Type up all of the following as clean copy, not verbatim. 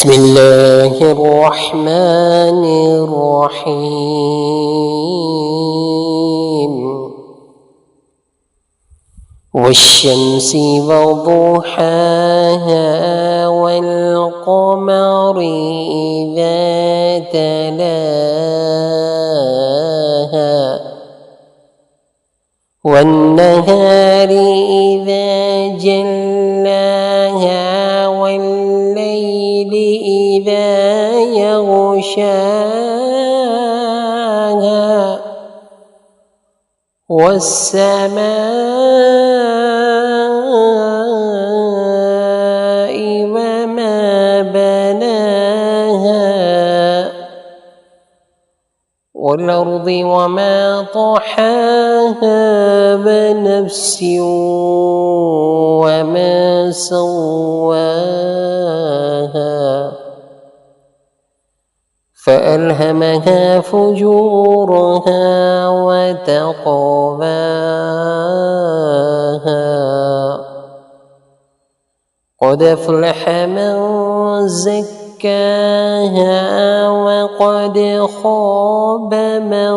بسم الله الرحمن الرحيم والشمس وضحاها والقمر إذا تلاها والنهار إذا جلاها والليل إذا يغشاها والسماء وما بناها والأرض وما طحاها ونفس وما سواها فألهمها فجورها وتقواها قد أفلح من زكاها وقد خاب من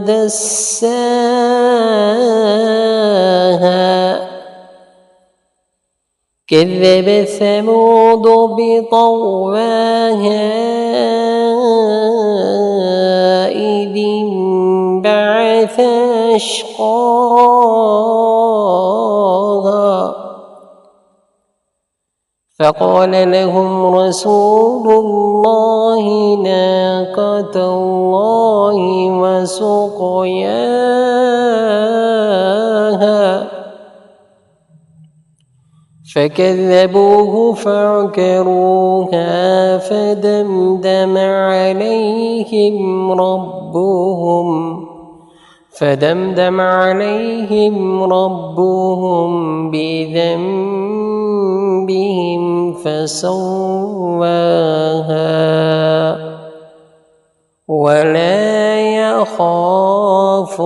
دساها كذب ثمود بطغواها إذ انبعث أشقاها فقال لهم رسول الله ناقة الله وسقياها فكذبوه فعقروها فدمدم عليهم ربهم بذنبهم فسواها ولا يخاف